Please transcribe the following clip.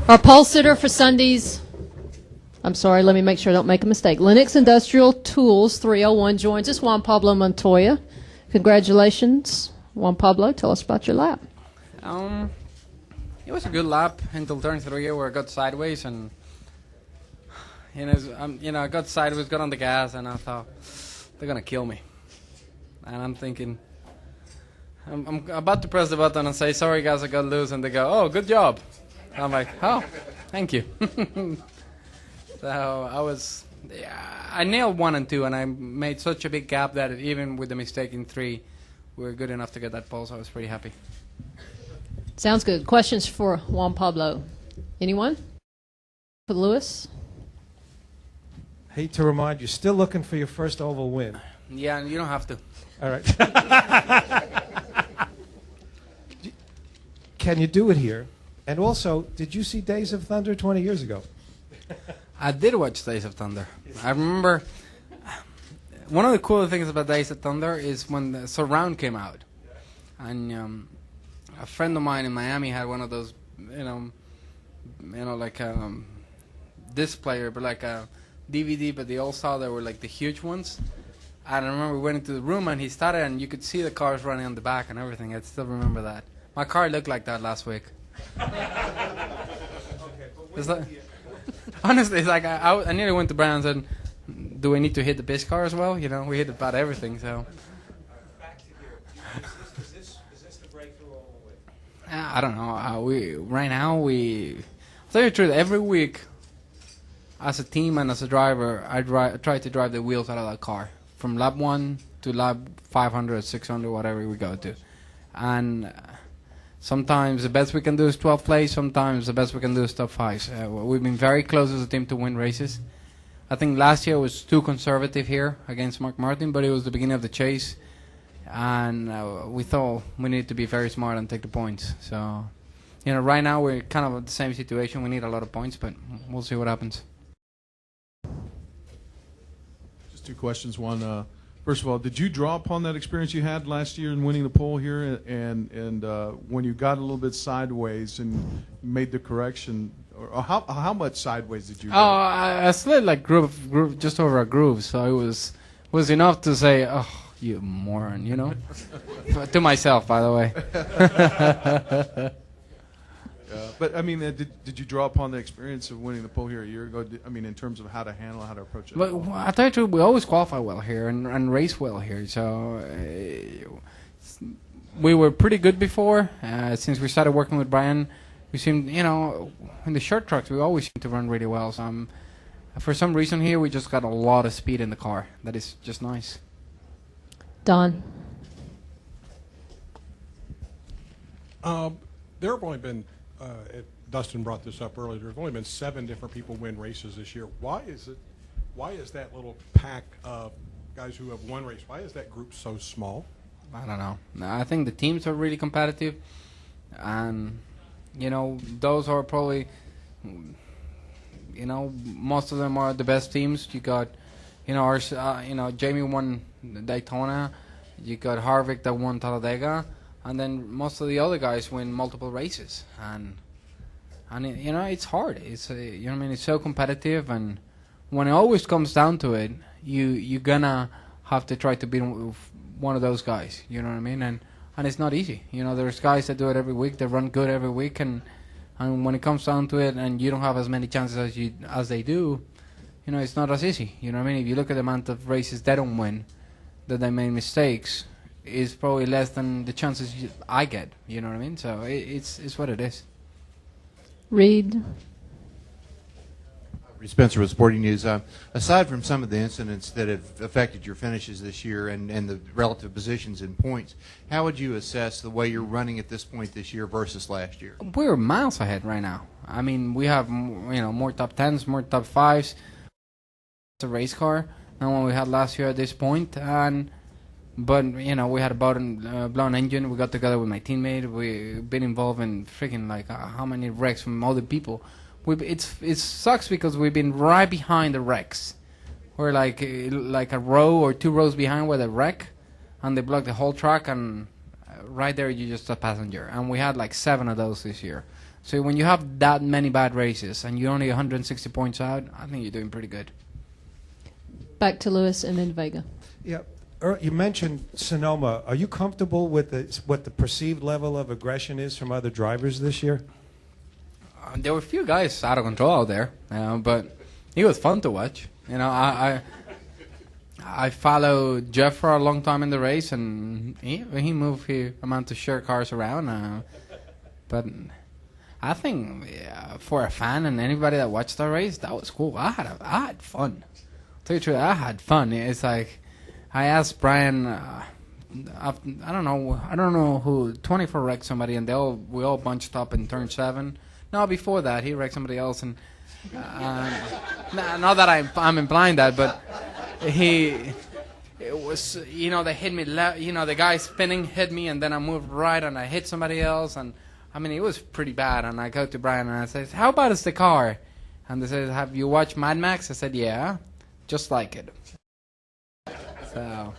Our pole sitter for Sundays, I'm sorry, let me make sure I don't make a mistake. Lennox Industrial Tools 301 joins us, Juan Pablo Montoya. Congratulations, Juan Pablo. Tell us about your lap. It was a good lap until turn 3 where I got sideways and I got sideways, got on the gas, and I thought they're gonna kill me. And I'm thinking, I'm about to press the button and say, sorry guys, I got loose, and they go, oh, good job. I'm like, oh, thank you. So I nailed 1 and 2, and I made such a big gap that even with the mistake in 3, we were good enough to get that pole, so I was pretty happy. Sounds good. Questions for Juan Pablo? Anyone? For Lewis? Hate to remind you, still looking for your first oval win. Yeah, you don't have to. All right. Can you do it here? And also, did you see Days of Thunder 20 years ago? I did watch Days of Thunder. I remember one of the cool things about Days of Thunder is when the surround came out, and a friend of mine in Miami had one of those, like disc player, but like a DVD, but they all saw they were like the huge ones. And I remember we went into the room and he started, and you could see the cars running on the back and everything. I still remember that. My car looked like that last week. It's like, honestly, it's like I nearly went to Brian and said, do we need to hit the base car as well? We hit about everything. So Back to here. Is this the breakthrough all the way? I don't know. I'll tell you the truth, every week as a team and as a driver, I try to drive the wheels out of that car from lap 1 to lap 500, 600, whatever we go to. And sometimes the best we can do is 12th place. Sometimes the best we can do is top 5. We've been very close as a team to win races. I think last year was too conservative here against Mark Martin, but it was the beginning of the chase. And we thought we needed to be very smart and take the points. So, right now we're kind of in the same situation. We need a lot of points, but we'll see what happens. Just 2 questions. One, first of all, did you draw upon that experience you had last year in winning the pole here? And when you got a little bit sideways and made the correction, or how much sideways did you go? I slid like groove, just over a groove, so it was enough to say, oh, you moron, to myself, by the way. But I mean, did you draw upon the experience of winning the pole here a year ago? In terms of how to handle, how to approach it. But I tell you the truth, we always qualify well here and race well here. So we were pretty good before. Since we started working with Brian, we seemed, in the short tracks, we always seem to run really well. So for some reason here, we just got a lot of speed in the car. That is just nice. Don. There have only been, Dustin brought this up earlier, there have only been 7 different people win races this year. Why is that little pack of guys who have won race, why is that group so small? I don't know. I think the teams are really competitive. And, those are probably, most of them are the best teams. You got, Jamie won Daytona. You got Harvick that won Talladega. And then most of the other guys win multiple races, and it's hard. It's it's so competitive, and when it always comes down to it, you're gonna have to try to beat one of those guys. You know what I mean? And it's not easy. There's guys that do it every week, that run good every week, and when it comes down to it, and you don't have as many chances as they do, it's not as easy. You know what I mean? If you look at the amount of races they don't win, that they made mistakes, is probably less than the chances I get. You know what I mean? So it's what it is. Reed. Reed Spencer with Sporting News. Aside from some of the incidents that have affected your finishes this year and the relative positions in points, how would you assess the way you're running at this point this year versus last year? We're miles ahead right now. I mean, we have more top 10s, more top 5s. It's a race car than what we had last year at this point, But, we had a blown engine. We got together with my teammate. We've been involved in freaking, how many wrecks from other people. it sucks because we've been right behind the wrecks. We're like a row or 2 rows behind where the wreck, and they block the whole track, and right there you're just a passenger. And we had like 7 of those this year. So when you have that many bad races and you're only 160 points out, I think you're doing pretty good. Back to Lewis and then Vega. Yeah. You mentioned Sonoma. Are you comfortable with what the perceived level of aggression is from other drivers this year? There were a few guys out of control out there, but it was fun to watch. You know, I followed Jeff for a long time in the race, and he moved the amount to share cars around. But I think for a fan and anybody that watched the race, that was cool. I had fun. To tell you the truth, I had fun. It's like I asked Brian. I don't know who 24 wrecked somebody, and we all bunched up in turn 7. No, before that he wrecked somebody else, and not that I'm implying that, but it was, you know, they hit me. You know, the guy spinning hit me, and then I moved right, and I hit somebody else, and I mean, it was pretty bad. And I go to Brian and I say, "How bad is the car?" And they said, "Have you watched Mad Max?" I said, "Yeah, just like it." So